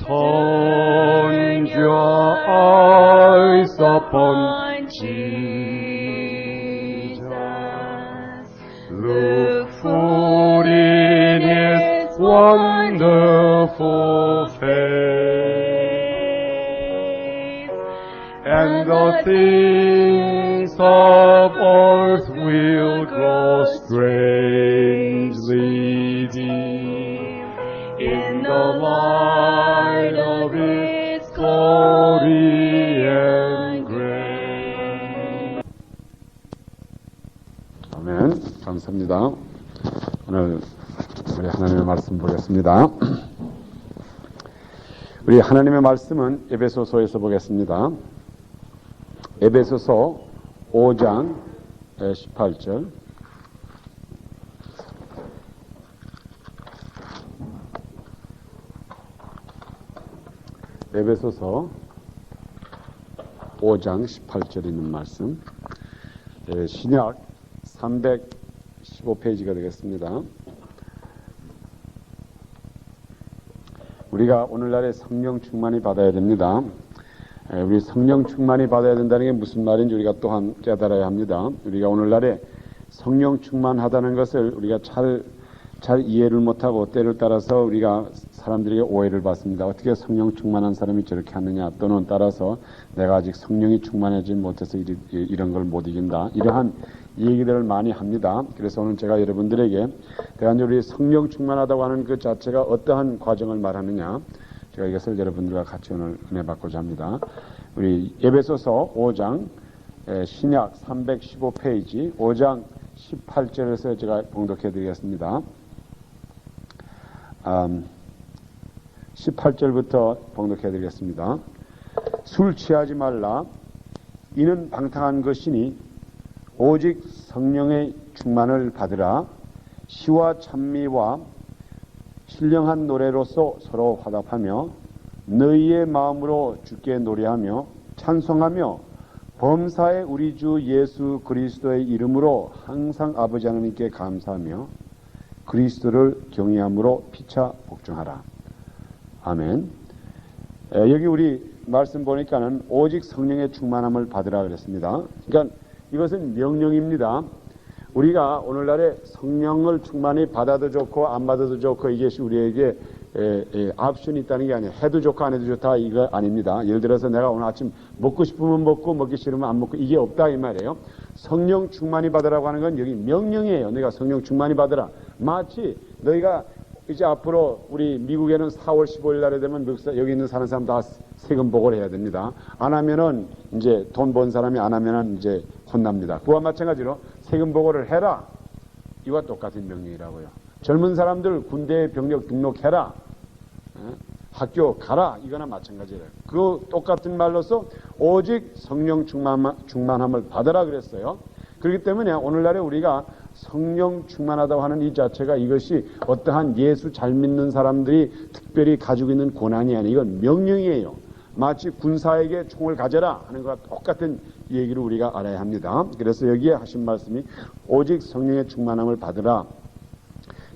Turn your eyes upon Jesus. Look full in His wonderful face, and the things of earth will grow strangely dim in the light of His glory and grace. 아멘. 감사합니다. 오늘 우리 하나님의 말씀 보겠습니다. 우리 하나님의 말씀은 에베소서에서 보겠습니다. 에베소서 5장 18절. 에베소서 5장 18절 있는 말씀. 신약 315페이지가 되겠습니다. 우리가 오늘날에 성령 충만이 받아야 됩니다. 우리 성령 충만이 받아야 된다는 게 무슨 말인지 우리가 또한 깨달아야 합니다. 우리가 오늘날에 성령 충만하다는 것을 우리가 잘 이해를 못하고 때를 따라서 우리가 사람들에게 오해를 받습니다. 어떻게 성령 충만한 사람이 저렇게 하느냐, 또는 따라서 내가 아직 성령이 충만하지 못해서 이런 걸 못 이긴다, 이러한 얘기들을 많이 합니다. 그래서 오늘 제가 여러분들에게 대한적으로 성령 충만하다고 하는 그 자체가 어떠한 과정을 말하느냐, 제가 이것을 여러분들과 같이 오늘 은혜 받고자 합니다. 우리 에베소서 5장 신약 315페이지 5장 18절에서 제가 봉독해 드리겠습니다. 18절부터 봉독해 드리겠습니다. 술 취하지 말라. 이는 방탕한 것이니 오직 성령의 충만을 받으라. 시와 찬미와 신령한 노래로서 서로 화답하며 너희의 마음으로 주께 노래하며 찬송하며 범사에 우리 주 예수 그리스도의 이름으로 항상 아버지 하나님께 감사하며 그리스도를 경외함으로 피차 복종하라. 아멘. 여기 우리 말씀 보니까는 오직 성령의 충만함을 받으라 그랬습니다. 그러니까 이것은 명령입니다. 우리가 오늘날에 성령을 충만히 받아도 좋고 안 받아도 좋고 이것이 우리에게 옵션이 있다는 게 아니에요. 해도 좋고 안 해도 좋다 이거 아닙니다. 예를 들어서 내가 오늘 아침 먹고 싶으면 먹고 먹기 싫으면 안 먹고 이게 없다 이 말이에요. 성령 충만히 받으라고 하는 건 여기 명령이에요. 너희가 성령 충만히 받으라. 마치 너희가 이제 앞으로 우리 미국에는 4월 15일 날에 되면 여기 있는 사는 사람 다 세금 보고를 해야 됩니다. 안 하면은 이제 돈 번 사람이 안 하면은 이제 혼납니다. 그와 마찬가지로 세금 보고를 해라. 이와 똑같은 명령이라고요. 젊은 사람들 군대에 병력 등록해라. 학교 가라. 이거나 마찬가지예요. 그 똑같은 말로서 오직 성령 충만함을 받으라 그랬어요. 그렇기 때문에 오늘날에 우리가 성령 충만하다고 하는 이 자체가 이것이 어떠한 예수 잘 믿는 사람들이 특별히 가지고 있는 고난이 아니에요. 이건 명령이에요. 마치 군사에게 총을 가져라 하는 것과 똑같은 얘기를 우리가 알아야 합니다. 그래서 여기에 하신 말씀이 오직 성령의 충만함을 받으라.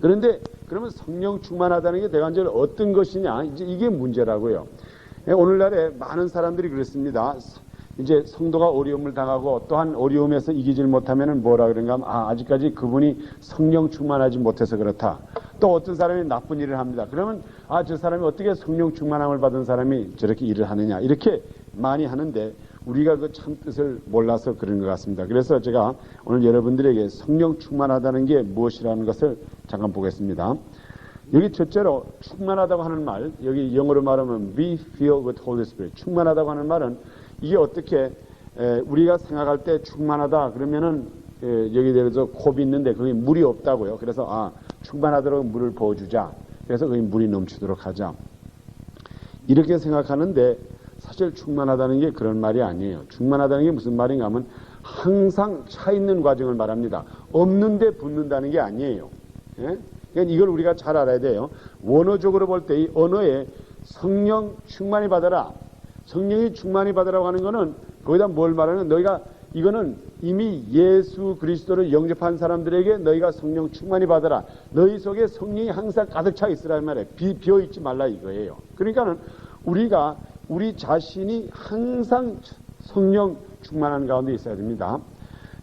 그런데 그러면 성령 충만하다는 게 대관적으로 어떤 것이냐, 이제 이게 문제라고요. 오늘날에 많은 사람들이 그렇습니다. 이제 성도가 어려움을 당하고 또한 어려움에서 이기질 못하면은 뭐라 그런가 하면 아직까지 그분이 성령 충만하지 못해서 그렇다. 또 어떤 사람이 나쁜 일을 합니다. 그러면 저 사람이 어떻게 성령 충만함을 받은 사람이 저렇게 일을 하느냐, 이렇게 많이 하는데 우리가 그 참 뜻을 몰라서 그런 것 같습니다. 그래서 제가 오늘 여러분들에게 성령 충만하다는 게 무엇이라는 것을 잠깐 보겠습니다. 여기 첫째로 충만하다고 하는 말, 여기 영어로 말하면 be filled with Holy Spirit. 충만하다고 하는 말은 이게 어떻게 우리가 생각할 때 충만하다 그러면은 여기 대해서 컵이 있는데 거기 물이 없다고요. 그래서 충만하도록 물을 부어주자. 그래서 거기 물이 넘치도록 하자. 이렇게 생각하는데 사실 충만하다는 게 그런 말이 아니에요. 충만하다는 게 무슨 말인가 하면 항상 차 있는 과정을 말합니다. 없는데 붙는다는 게 아니에요. 예? 그러니까 이걸 우리가 잘 알아야 돼요. 원어적으로 볼 때 이 언어에 성령 충만히 받아라. 성령이 충만히 받으라고 하는 거는 거기다 뭘 말하는, 너희가 이거는 이미 예수 그리스도를 영접한 사람들에게 너희가 성령 충만히 받아라. 너희 속에 성령이 항상 가득 차 있으라 말에 비어 있지 말라 이거예요. 그러니까는 우리가 우리 자신이 항상 성령 충만한 가운데 있어야 됩니다.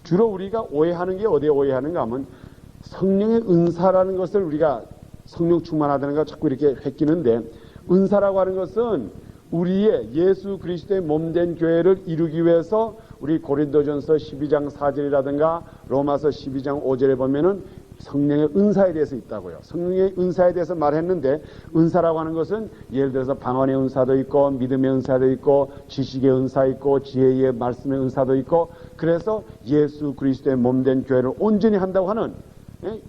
주로 우리가 오해하는 게 어디에 오해하는가 하면 성령의 은사라는 것을 우리가 성령 충만하다는 걸 자꾸 이렇게 획기는데, 은사라고 하는 것은 우리의 예수 그리스도의 몸된 교회를 이루기 위해서 우리 고린도전서 12장 4절이라든가 로마서 12장 5절에 보면은 성령의 은사에 대해서 있다고요. 성령의 은사에 대해서 말했는데, 은사라고 하는 것은 예를 들어서 방언의 은사도 있고 믿음의 은사도 있고 지식의 은사 있고 지혜의 말씀의 은사도 있고, 그래서 예수 그리스도의 몸된 교회를 온전히 한다고 하는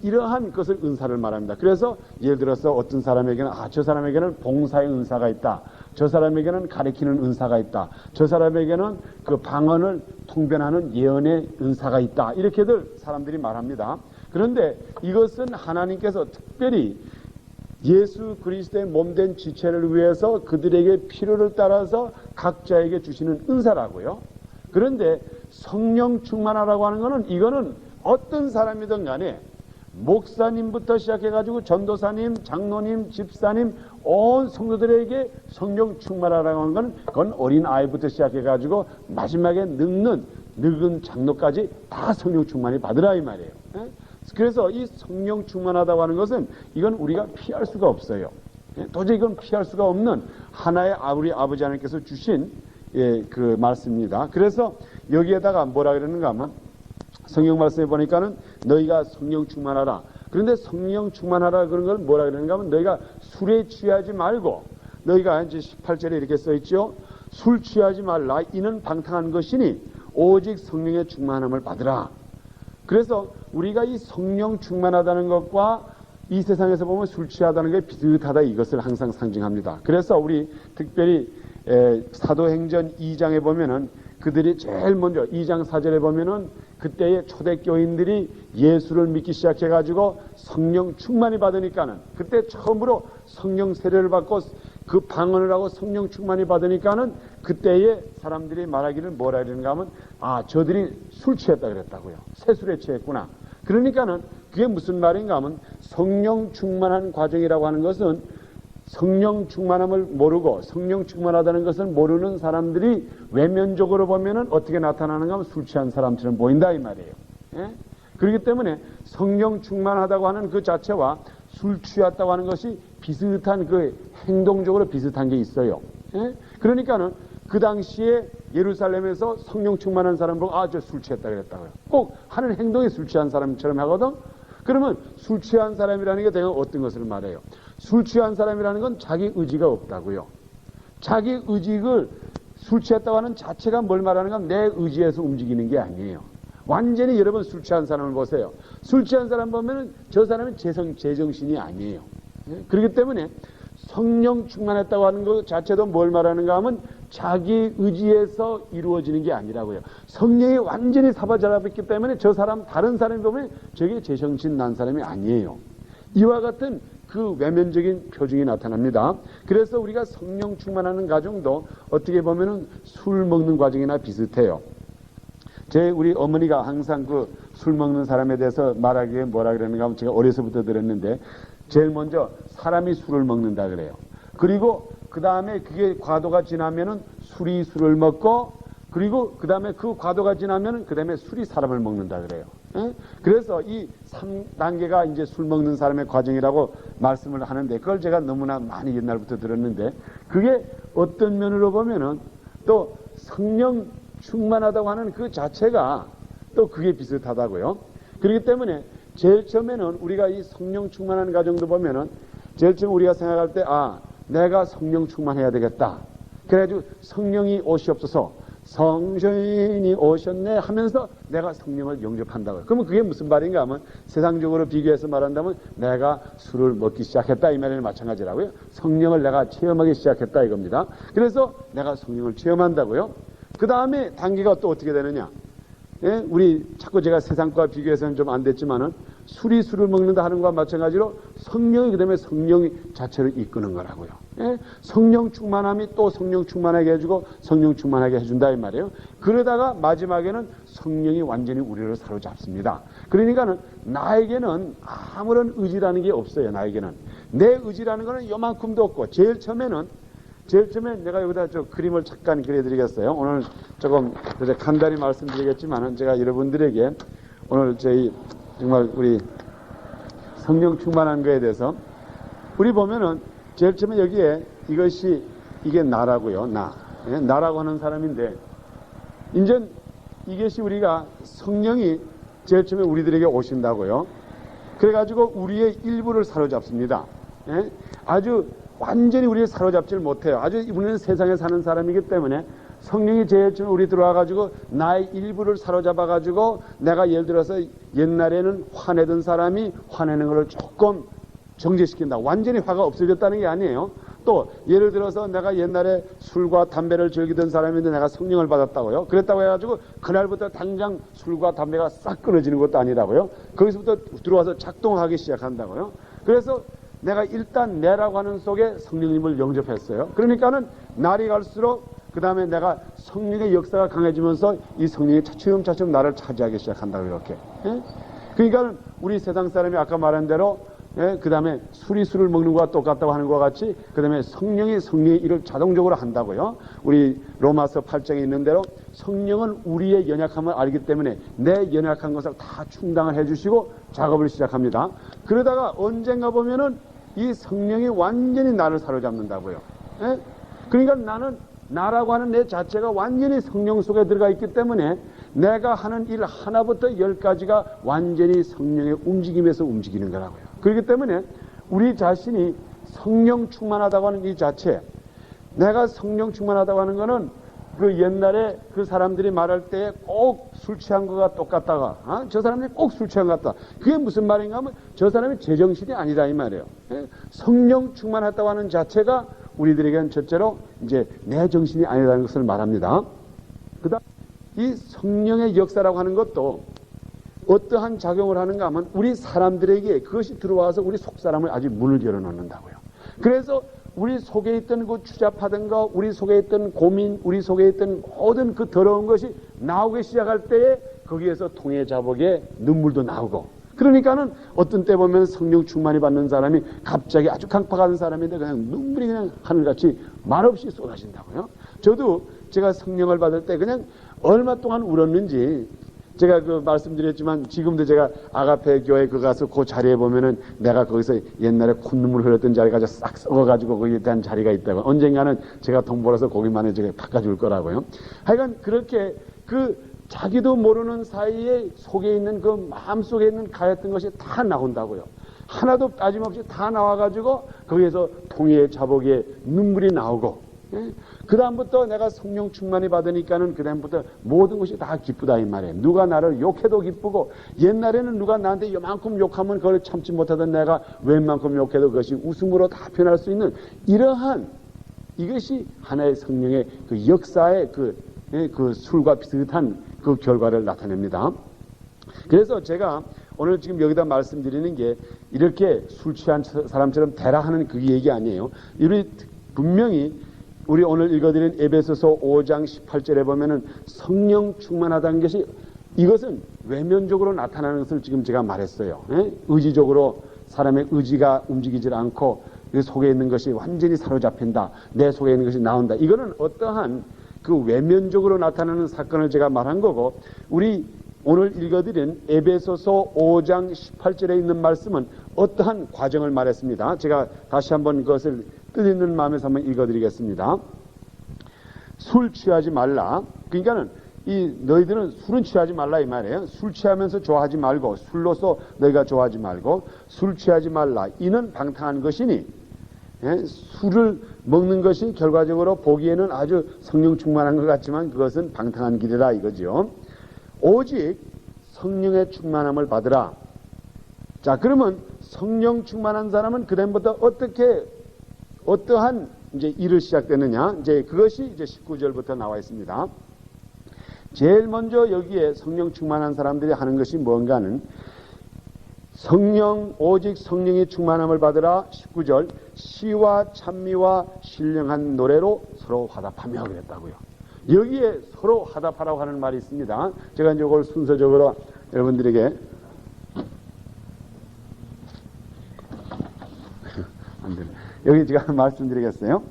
이러한 것을 은사를 말합니다. 그래서 예를 들어서 어떤 사람에게는 저 사람에게는 봉사의 은사가 있다. 저 사람에게는 가리키는 은사가 있다. 저 사람에게는 그 방언을 통변하는 예언의 은사가 있다. 이렇게들 사람들이 말합니다. 그런데 이것은 하나님께서 특별히 예수 그리스도의 몸된 지체를 위해서 그들에게 필요를 따라서 각자에게 주시는 은사라고요. 그런데 성령 충만하라고 하는 것은 이거는 어떤 사람이든 간에 목사님부터 시작해가지고 전도사님, 장로님, 집사님, 온 성도들에게 성령 충만하라고 하는 건 그건 어린 아이부터 시작해가지고 마지막에 늙은 장로까지 다 성령 충만히 받으라 이 말이에요. 그래서 이 성령 충만하다고 하는 것은 이건 우리가 피할 수가 없어요. 도저히 이건 피할 수가 없는 하나의 우리 아버지 하나님께서 주신 그 말씀입니다. 그래서 여기에다가 뭐라 그러는가 하면 성경 말씀에 보니까는 너희가 성령 충만하라. 그런데 성령 충만하라 그런 걸 뭐라 그러는가 하면 너희가 술에 취하지 말고, 너희가 이제 18절에 이렇게 써 있죠. 술 취하지 말라. 이는 방탕한 것이니 오직 성령의 충만함을 받으라. 그래서 우리가 이 성령 충만하다는 것과 이 세상에서 보면 술 취하다는 게 비슷하다, 이것을 항상 상징합니다. 그래서 우리 특별히 사도행전 2장에 보면은 그들이 제일 먼저 2장 4절에 보면은 그때의 초대교인들이 예수를 믿기 시작해가지고 성령 충만히 받으니까는, 그때 처음으로 성령 세례를 받고 그 방언을 하고 성령 충만히 받으니까는 그때의 사람들이 말하기를 뭐라 그러는가 하면 저들이 술 취했다 그랬다고요. 새술에 취했구나. 그러니까는 그게 무슨 말인가 하면 성령 충만한 과정이라고 하는 것은 성령 충만함을 모르고 성령 충만하다는 것을 모르는 사람들이 외면적으로 보면은 어떻게 나타나는가 하면 술 취한 사람처럼 보인다 이 말이에요. 그렇기 때문에 성령 충만하다고 하는 그 자체와 술 취했다고 하는 것이 비슷한 그 행동적으로 비슷한 게 있어요. 그러니까는 그 당시에 예루살렘에서 성령 충만한 사람 보고 저 술 취했다 그랬다고요. 꼭 하는 행동이 술 취한 사람처럼 하거든. 그러면 술 취한 사람이라는 게 대강 어떤 것을 말해요? 술 취한 사람이라는 건 자기 의지가 없다고요. 자기 의지를 술 취했다고 하는 자체가 뭘 말하는 건 내 의지에서 움직이는 게 아니에요. 완전히 여러분 술 취한 사람을 보세요. 술 취한 사람 보면은 저 사람은 제정신이 아니에요. 그렇기 때문에 성령 충만했다고 하는 것 자체도 뭘 말하는가 하면 자기 의지에서 이루어지는 게 아니라고요. 성령이 완전히 사로잡았기 때문에 저 사람, 다른 사람이 보면 저게 제정신 난 사람이 아니에요. 이와 같은 그 외면적인 표징이 나타납니다. 그래서 우리가 성령 충만하는 과정도 어떻게 보면은 술 먹는 과정이나 비슷해요. 우리 어머니가 항상 그 술 먹는 사람에 대해서 말하기에 뭐라 그러는가 하면 제가 어려서부터 들었는데, 제일 먼저 사람이 술을 먹는다 그래요. 그리고 그 다음에 그게 과도가 지나면은 술이 술을 먹고, 그리고 그 다음에 그 과도가 지나면은 그 다음에 술이 사람을 먹는다 그래요. 그래서 이 3단계가 이제 술 먹는 사람의 과정이라고 말씀을 하는데, 그걸 제가 너무나 많이 옛날부터 들었는데, 그게 어떤 면으로 보면은 또 성령 충만하다고 하는 그 자체가 또 그게 비슷하다고요. 그렇기 때문에 제일 처음에는 우리가 이 성령 충만한 과정도 보면은 제일 처음 우리가 생각할 때 내가 성령 충만해야 되겠다. 그래가지고 성령이 오시옵소서, 성령이 오셨네 하면서 내가 성령을 영접한다고요. 그러면 그게 무슨 말인가 하면 세상적으로 비교해서 말한다면 내가 술을 먹기 시작했다 이 말에는 마찬가지라고요. 성령을 내가 체험하기 시작했다 이겁니다. 그래서 내가 성령을 체험한다고요. 그 다음에 단계가 또 어떻게 되느냐. 우리 자꾸 제가 세상과 비교해서는 좀 안 됐지만은 술이 술을 먹는다 하는 것과 마찬가지로 성령이 그 다음에 성령이 자체를 이끄는 거라고요. 예? 성령 충만함이 또 성령 충만하게 해주고 성령 충만하게 해준다 이 말이에요. 그러다가 마지막에는 성령이 완전히 우리를 사로잡습니다. 그러니까는 나에게는 아무런 의지라는 게 없어요. 나에게는 내 의지라는 거는 요만큼도 없고 제일 처음에 내가 여기다 저 그림을 잠깐 그려드리겠어요. 오늘 조금 간단히 말씀드리겠지만은 제가 여러분들에게 오늘 저희 정말 우리 성령 충만한 거에 대해서 우리 보면은 제일 처음에 여기에 이게 나라고요. 나라고 하는 사람인데 이제 이것이 우리가 성령이 제일 처음에 우리들에게 오신다고요. 그래가지고 우리의 일부를 사로잡습니다. 예? 아주 완전히 우리를 사로잡질 못해요. 아주 우리는 세상에 사는 사람이기 때문에 성령이 제일 처음에 우리 들어와가지고 나의 일부를 사로잡아가지고 내가 예를 들어서 옛날에는 화내던 사람이 화내는 것을 조금 정제시킨다. 완전히 화가 없어졌다는 게 아니에요. 또 예를 들어서 내가 옛날에 술과 담배를 즐기던 사람인데 내가 성령을 받았다고요. 그랬다고 해가지고 그날부터 당장 술과 담배가 싹 끊어지는 것도 아니라고요. 거기서부터 들어와서 작동하기 시작한다고요. 그래서 내가 일단 내라고 하는 속에 성령님을 영접했어요. 그러니까는 날이 갈수록 그 다음에 내가 성령의 역사가 강해지면서 이 성령이 차츰차츰 나를 차지하기 시작한다고 이렇게. 예? 그러니까 우리 세상 사람이 아까 말한 대로 그 다음에 술을 먹는 것과 똑같다고 하는 것과 같이 그 다음에 성령의 일을 자동적으로 한다고요. 우리 로마서 8장에 있는 대로 성령은 우리의 연약함을 알기 때문에 내 연약한 것을 다 충당을 해주시고 작업을 시작합니다. 그러다가 언젠가 보면은 이 성령이 완전히 나를 사로잡는다고요. 예? 그러니까 나라고 하는 내 자체가 완전히 성령 속에 들어가 있기 때문에 내가 하는 일 하나부터 10가지가 완전히 성령의 움직임에서 움직이는 거라고요. 그렇기 때문에 우리 자신이 성령 충만하다고 하는 이 자체, 내가 성령 충만하다고 하는 거는 그 옛날에 그 사람들이 말할 때 꼭 술 취한 거가 똑같다가 저 사람들이 꼭 술 취한 것 같다. 그게 무슨 말인가 하면 저 사람이 제정신이 아니다 이 말이에요. 성령 충만했다고 하는 자체가 우리들에게는 첫째로 이제 내 정신이 아니라는 것을 말합니다. 그다음 이 성령의 역사라고 하는 것도 어떠한 작용을 하는가 하면 우리 사람들에게 그것이 들어와서 우리 속사람을 아주 문을 열어놓는다고요. 그래서 우리 속에 있던 그 추잡하던 거, 우리 속에 있던 고민, 우리 속에 있던 모든 그 더러운 것이 나오기 시작할 때에 거기에서 통해 자복에 눈물도 나오고, 그러니까는 어떤 때 보면 성령 충만히 받는 사람이 갑자기 아주 강팍한 사람인데 그냥 눈물이 그냥 하늘같이 말없이 쏟아진다고요. 저도 제가 성령을 받을 때 그냥 얼마 동안 울었는지 제가 그 말씀드렸지만 지금도 제가 아가페 교회 그 가서 그 자리에 보면은 내가 거기서 옛날에 콧눈물 흘렸던 자리가 싹 썩어가지고 거기에 대한 자리가 있다고. 언젠가는 제가 돈 벌어서 거기만에 제가 바꿔줄 거라고요. 하여간 그렇게 그 자기도 모르는 사이에 속에 있는 그 마음속에 있는 가였던 것이 다 나온다고요. 하나도 빠짐없이 다 나와가지고 거기에서 통의 자복에 눈물이 나오고, 그 다음부터 내가 성령 충만히 받으니까는 그 다음부터 모든 것이 다 기쁘다 이 말이에요. 누가 나를 욕해도 기쁘고, 옛날에는 누가 나한테 요만큼 욕하면 그걸 참지 못하던 내가 웬만큼 욕해도 그것이 웃음으로 다 변할 수 있는 이러한 이것이 하나의 성령의 그 역사의 그 술과 비슷한 그 결과를 나타냅니다. 그래서 제가 오늘 지금 여기다 말씀드리는 게 이렇게 술 취한 사람처럼 되라 하는 그 얘기 아니에요. 분명히 우리 오늘 읽어드린 에베소서 5장 18절에 보면은 성령 충만하다는 것이 이것은 외면적으로 나타나는 것을 지금 제가 말했어요. 의지적으로 사람의 의지가 움직이질 않고 그 속에 있는 것이 완전히 사로잡힌다. 내 속에 있는 것이 나온다. 이거는 어떠한 그 외면적으로 나타나는 사건을 제가 말한 거고, 우리 오늘 읽어드린 에베소서 5장 18절에 있는 말씀은 어떠한 과정을 말했습니다. 제가 다시 한번 그것을 뜻있는 마음에서 한번 읽어드리겠습니다. 술 취하지 말라. 그러니까는 너희들은 술은 취하지 말라 이 말이에요. 술 취하면서 좋아하지 말고, 술로서 너희가 좋아하지 말고, 술 취하지 말라. 이는 방탕한 것이니, 술을 먹는 것이 결과적으로 보기에는 아주 성령 충만한 것 같지만 그것은 방탕한 길이라 이거죠. 오직 성령의 충만함을 받으라. 자, 그러면 성령 충만한 사람은 그다음부터 어떠한 이제 일을 시작되느냐? 이제 그것이 이제 19절부터 나와 있습니다. 제일 먼저 여기에 성령 충만한 사람들이 하는 것이 뭔가는 오직 성령의 충만함을 받으라. 19절 시와 찬미와 신령한 노래로 서로 화답하며 그랬다고요. 여기에 서로 화답하라고 하는 말이 있습니다. 제가 이제 이걸 순서적으로 여러분들에게 안 되네. 여기 제가 말씀드리겠어요.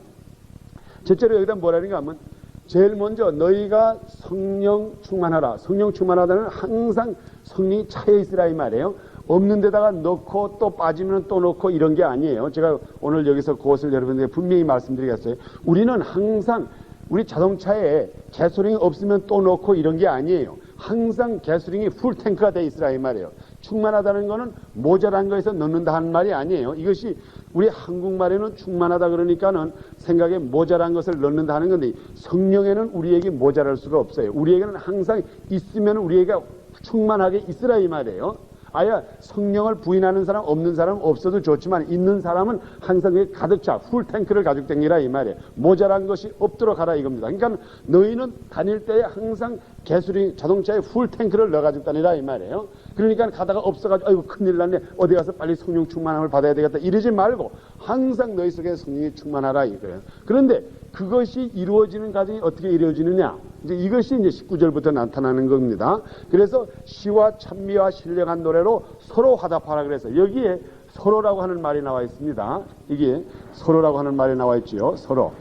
첫째로 여기다 뭐라는가 하면 제일 먼저 너희가 성령 충만하라. 성령 충만하다는 항상 성령이 차여 있으라 이 말이에요. 없는 데다가 넣고 또 빠지면 또 넣고 이런 게 아니에요. 제가 오늘 여기서 그것을 여러분들에게 분명히 말씀드리겠어요. 우리는 항상 우리 자동차에 가솔린이 없으면 또 넣고 이런 게 아니에요. 항상 가솔린이 풀탱크가 돼 있으라 이 말이에요. 충만하다는 것은 모자란 거에서 넣는다 하는 말이 아니에요. 이것이 우리 한국말에는 충만하다 그러니까는 생각에 모자란 것을 넣는다 하는 건데 성령에는 우리에게 모자랄 수가 없어요. 우리에게는 항상 있으면 우리에게 충만하게 있으라 이 말이에요. 아예 성령을 부인하는 사람 없는 사람 없어도 좋지만 있는 사람은 항상 그게 가득 차 풀탱크를 가지고 다니라 이 말이에요. 모자란 것이 없도록 하라 이겁니다. 그러니까 너희는 다닐 때에 항상 가솔린 자동차에 풀탱크를 넣어가지고 다니라 이 말이에요. 그러니까 가다가 없어가지고 아이고 큰일 났네 어디 가서 빨리 성령 충만함을 받아야 되겠다 이러지 말고 항상 너희 속에 성령이 충만하라 이거예요. 그런데 그것이 이루어지는 과정이 어떻게 이루어지느냐 이제 이것이 이제 19절부터 나타나는 겁니다. 그래서 시와 찬미와 신령한 노래로 서로 화답하라 그래서 여기에 서로라고 하는 말이 나와 있습니다. 이게 서로라고 하는 말이 나와 있지요. 서로.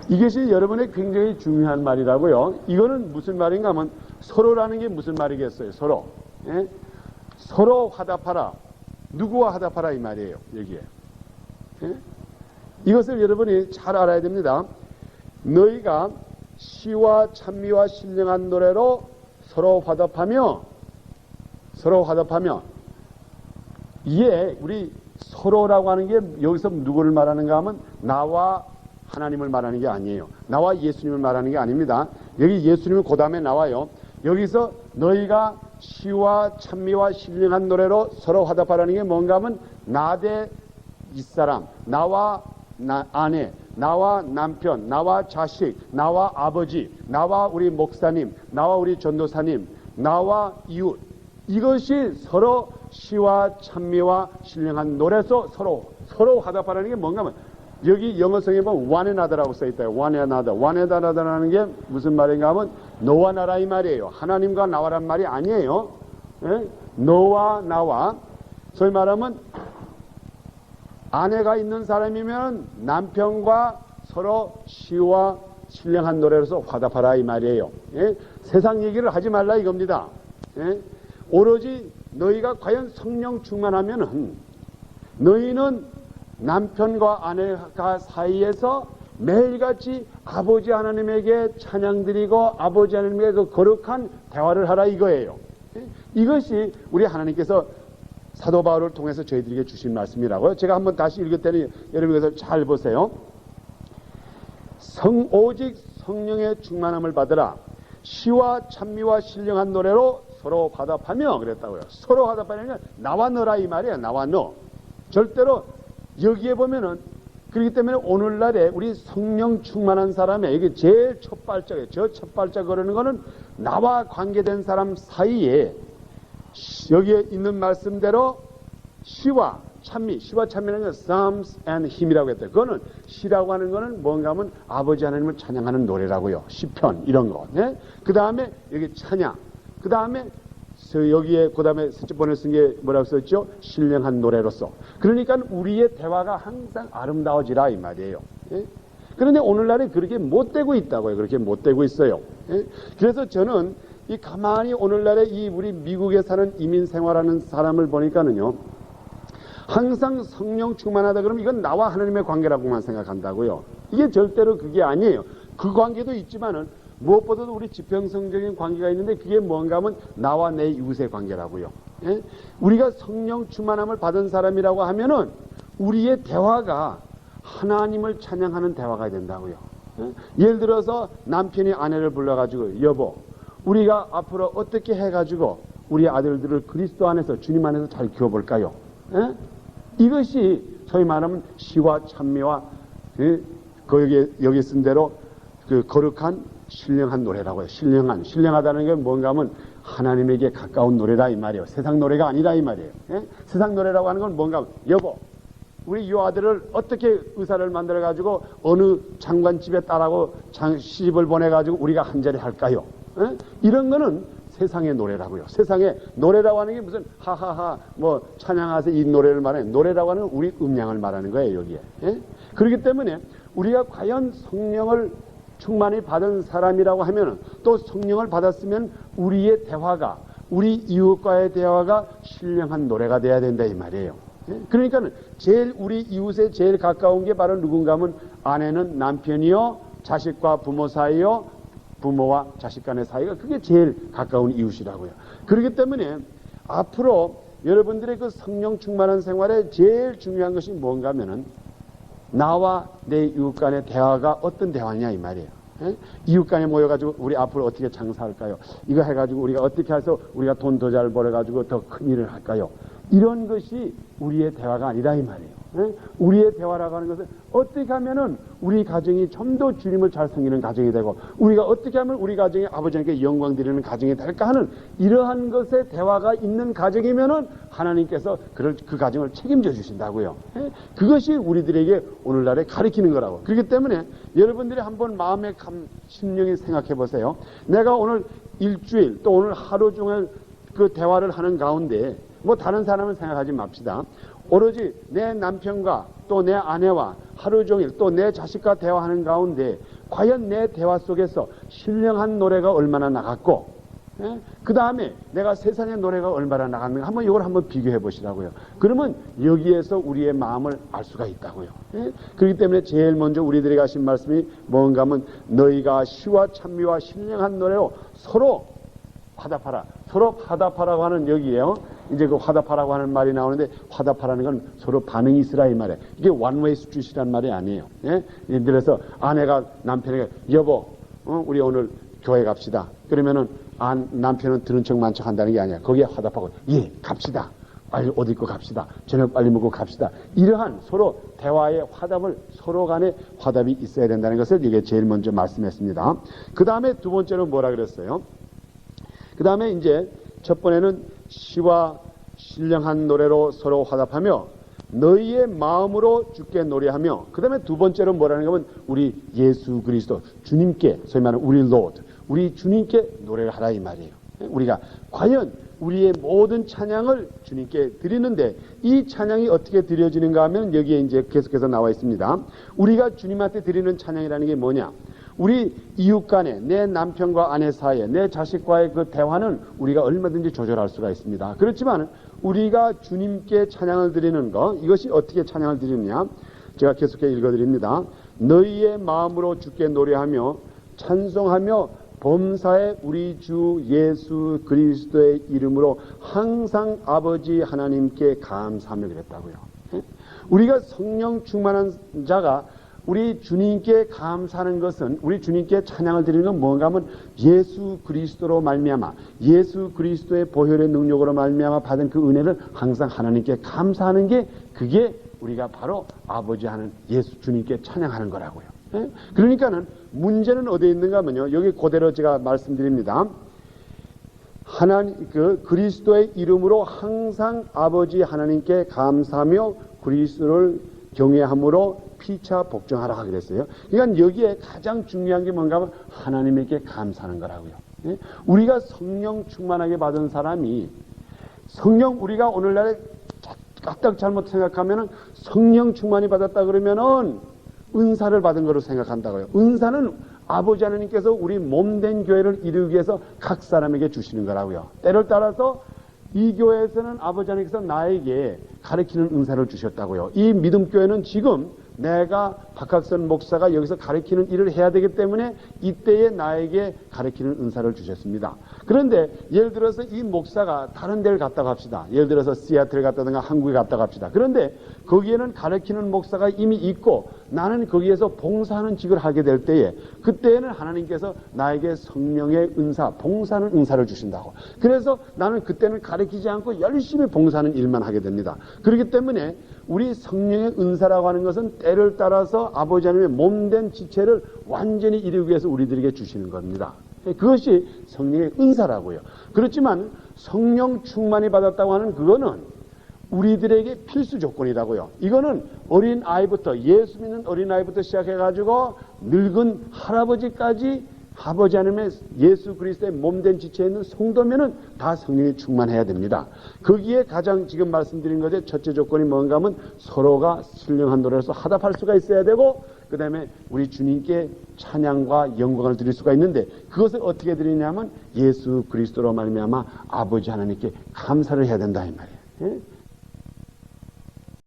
이것이 여러분의 굉장히 중요한 말이라고요. 이거는 무슨 말인가 하면 서로라는 게 무슨 말이겠어요. 서로. 예? 서로 화답하라. 누구와 화답하라 이 말이에요. 여기에. 예? 이것을 여러분이 잘 알아야 됩니다. 너희가 시와 찬미와 신령한 노래로 서로 화답하며 이게 우리 서로라고 하는 게 여기서 누구를 말하는가 하면 나와 하나님을 말하는 게 아니에요. 나와 예수님을 말하는 게 아닙니다. 여기 예수님은 그 다음에 나와요. 여기서 너희가 시와 찬미와 신령한 노래로 서로 화답하라는 게 뭔가 하면 나 대 윗사람, 나와 아내, 나와 남편, 나와 자식, 나와 아버지, 나와 우리 목사님, 나와 우리 전도사님, 나와 이웃. 이것이 서로 시와 찬미와 신령한 노래에서 서로 화답하라는 게 뭔가 하면 여기 영어성에 보면 one another라고 써있다요. one another라는 게 무슨 말인가 하면 너와 나라 이 말이에요. 하나님과 나와란 말이 아니에요. 예? 너와 나와. 소위 말하면 아내가 있는 사람이면 남편과 서로 시와 신령한 노래로서 화답하라 이 말이에요. 예? 세상 얘기를 하지 말라 이겁니다. 예? 오로지 너희가 과연 성령 충만하면은 너희는 남편과 아내가 사이에서 매일같이 아버지 하나님에게 찬양드리고 아버지 하나님에게 그 거룩한 대화를 하라 이거예요. 이것이 우리 하나님께서 사도 바울을 통해서 저희들에게 주신 말씀이라고요. 제가 한번 다시 읽을 때는 여러분 이것을 잘 보세요. 오직 성령의 충만함을 받으라. 시와 찬미와 신령한 노래로 서로 화답하며 그랬다고요. 서로 화답하려면 나와 너라 이 말이에요. 나와 너. 절대로 여기에 보면은 그렇기 때문에 오늘날에 우리 성령 충만한 사람의 이게 제일 첫 발짝이에요. 저 첫 발짝 거르는 거는 나와 관계된 사람 사이에 여기에 있는 말씀대로 시와 찬미라는 건 psalms and hymn이라고 했대요. 그거는 시라고 하는 거는 뭔가 하면 아버지 하나님을 찬양하는 노래라고요. 시편 이런 거. 네? 그 다음에 여기 찬양. 그 다음에 여기에 그 다음에 번에 쓴 게 뭐라고 썼죠? 신령한 노래로서. 그러니까 우리의 대화가 항상 아름다워지라 이 말이에요. 예? 그런데 오늘날에 그렇게 못 되고 있다고요. 그렇게 못 되고 있어요. 예? 그래서 저는 이 가만히 오늘날에 이 우리 미국에 사는 이민 생활하는 사람을 보니까는요. 항상 성령 충만하다 그러면 이건 나와 하나님의 관계라고만 생각한다고요. 이게 절대로 그게 아니에요. 그 관계도 있지만은 무엇보다도 우리 지평성적인 관계가 있는데 그게 뭔가 하면 나와 내 이웃의 관계라고요. 예? 우리가 성령 충만함을 받은 사람이라고 하면은 우리의 대화가 하나님을 찬양하는 대화가 된다고요. 예? 예를 들어서 남편이 아내를 불러가지고 여보 우리가 앞으로 어떻게 해가지고 우리 아들들을 그리스도 안에서 주님 안에서 잘 키워볼까요? 예? 이것이 소위 말하면 시와 찬미와 여기 쓴 대로 그 거룩한 신령한 노래라고 해요. 신령하다는 게 뭔가 하면 하나님에게 가까운 노래다 이 말이에요. 세상 노래가 아니라 이 말이에요. 예? 세상 노래라고 하는 건 뭔가, 여보, 우리 이 아들을 어떻게 의사를 만들어가지고 어느 장관집에 딸하고 시집을 보내가지고 우리가 한 자리 할까요? 예? 이런 거는 세상의 노래라고요. 세상의 노래라고 하는 게 무슨 하하하 뭐 찬양하세요 이 노래를 말해. 노래라고 하는 건 우리 음량을 말하는 거예요, 여기에. 예? 그렇기 때문에 우리가 과연 성령을 충만히 받은 사람이라고 하면, 또 성령을 받았으면 우리의 대화가, 우리 이웃과의 대화가 신령한 노래가 돼야 된다 이 말이에요. 예? 그러니까는 제일 우리 이웃에 제일 가까운 게 바로 누군가 하면 아내는 남편이요, 자식과 부모 사이요, 부모와 자식 간의 사이가 그게 제일 가까운 이웃이라고요. 그렇기 때문에 앞으로 여러분들의 그 성령 충만한 생활에 제일 중요한 것이 뭔가 하면은 나와 내 이웃 간의 대화가 어떤 대화냐 이 말이에요. 예? 이웃 간에 모여가지고 우리 앞으로 어떻게 장사할까요? 이거 해가지고 우리가 어떻게 해서 우리가 돈 더 잘 벌어가지고 더 큰 일을 할까요? 이런 것이 우리의 대화가 아니라 이 말이에요. 예? 우리의 대화라고 하는 것은 어떻게 하면은 우리 가정이 좀 더 주님을 잘 섬기는 가정이 되고, 우리가 어떻게 하면 우리 가정이 아버지께 영광 드리는 가정이 될까 하는 이러한 것에 대화가 있는 가정이면은 하나님께서 그 가정을 책임져 주신다고요. 예? 그것이 우리들에게 오늘날에 가르치는 거라고. 그렇기 때문에 여러분들이 한번 마음의 심령히 생각해 보세요. 내가 오늘 일주일 또 오늘 하루 종일 그 대화를 하는 가운데 뭐 다른 사람을 생각하지 맙시다. 오로지 내 남편과 또 내 아내와 하루 종일 또 내 자식과 대화하는 가운데 과연 내 대화 속에서 신령한 노래가 얼마나 나갔고, 예? 그 다음에 내가 세상의 노래가 얼마나 나갔는가 이걸 한번 비교해 보시라고요. 그러면 여기에서 우리의 마음을 알 수가 있다고요. 예? 그렇기 때문에 제일 먼저 우리들에게 하신 말씀이 뭔가 하면 너희가 시와 찬미와 신령한 노래로 서로 화답하라. 서로 화답하라고 하는 여기에요. 이제 그 화답하라고 하는 말이 나오는데, 화답하라는 건 서로 반응이 있으라 이 말이에요. 이게 원웨이 스트릿이란 말이 아니에요. 예? 예를 들어서 아내가 남편에게 여보, 우리 오늘 교회 갑시다. 그러면은 남편은 들은 척 만척 한다는 게 아니야. 거기에 화답하고 예, 갑시다. 빨리 옷 입고 갑시다. 저녁 빨리 먹고 갑시다. 이러한 서로 대화의 화답을, 서로 간에 화답이 있어야 된다는 것을 이게 제일 먼저 말씀했습니다. 그 다음에 두 번째로 뭐라 그랬어요? 그 다음에 이제 첫 번에는 시와 신령한 노래로 서로 화답하며 너희의 마음으로 주께 노래하며, 그 다음에 두 번째로 뭐라는 거면 우리 예수 그리스도 주님께, 소위 말하는 우리 로드, 우리 주님께 노래를 하라 이 말이에요. 우리가 과연 우리의 모든 찬양을 주님께 드리는데 이 찬양이 어떻게 드려지는가 하면 여기에 이제 계속해서 나와 있습니다. 우리가 주님한테 드리는 찬양이라는 게 뭐냐? 우리 이웃 간에, 내 남편과 아내 사이에, 내 자식과의 그 대화는 우리가 얼마든지 조절할 수가 있습니다. 그렇지만 우리가 주님께 찬양을 드리는 것, 이것이 어떻게 찬양을 드리느냐? 제가 계속해서 읽어드립니다. 너희의 마음으로 주께 노래하며 찬송하며 범사에 우리 주 예수 그리스도의 이름으로 항상 아버지 하나님께 감사하며 그랬다고요. 우리가 성령 충만한 자가 우리 주님께 감사하는 것은, 우리 주님께 찬양을 드리는 건 뭔가 하면 예수 그리스도로 말미암아, 예수 그리스도의 보혈의 능력으로 말미암아 받은 그 은혜를 항상 하나님께 감사하는 게, 그게 우리가 바로 아버지 하는 예수 주님께 찬양하는 거라고요. 예? 그러니까는 문제는 어디에 있는가 하면요, 여기 그대로 제가 말씀드립니다. 하나님, 그리스도의 이름으로 항상 아버지 하나님께 감사하며 그리스도를 경외함으로 피차 복종하라 그랬어요. 그러니까 여기에 가장 중요한 게 뭔가 하면 하나님에게 감사하는 거라고요. 예? 우리가 성령 충만하게 받은 사람이, 성령, 우리가 오늘날에 까딱 잘못 생각하면은 성령 충만히 받았다 그러면은 은사를 받은 거로 생각한다고요. 은사는 아버지 하나님께서 우리 몸된 교회를 이루기 위해서 각 사람에게 주시는 거라고요. 때를 따라서 이 교회에서는 아버지 하나님께서 나에게 가르치는 은사를 주셨다고요. 이 믿음교회는 지금 내가 박학선 목사가 여기서 가르치는 일을 해야 되기 때문에 이때에 나에게 가르치는 은사를 주셨습니다. 그런데 예를 들어서 이 목사가 다른 데를 갔다고 합시다. 예를 들어서 시애틀에 갔다든가 한국에 갔다고 합시다. 그런데 거기에는 가르치는 목사가 이미 있고 나는 거기에서 봉사하는 직을 하게 될 때에, 그때에는 하나님께서 나에게 성령의 은사, 봉사하는 은사를 주신다고. 그래서 나는 그때는 가르치지 않고 열심히 봉사하는 일만 하게 됩니다. 그렇기 때문에 우리 성령의 은사라고 하는 것은 때를 따라서 아버지 하나님의 몸된 지체를 완전히 이루기 위해서 우리들에게 주시는 겁니다. 그것이 성령의 은사라고요. 그렇지만 성령 충만이 받았다고 하는 그거는 우리들에게 필수 조건이라고요. 이거는 어린 아이부터, 예수 믿는 어린 아이부터 시작해가지고 늙은 할아버지까지, 아버지 아니면 예수 그리스도의 몸된 지체에 있는 성도면은 다 성령이 충만해야 됩니다. 거기에 가장 지금 말씀드린 것의 첫째 조건이 뭔가 하면 서로가 신령한 노래로서 화답할 수가 있어야 되고, 그 다음에 우리 주님께 찬양과 영광을 드릴 수가 있는데, 그것을 어떻게 드리냐면 예수 그리스도로 말미암아 아버지 하나님께 감사를 해야 된다 이 말이에요. 예?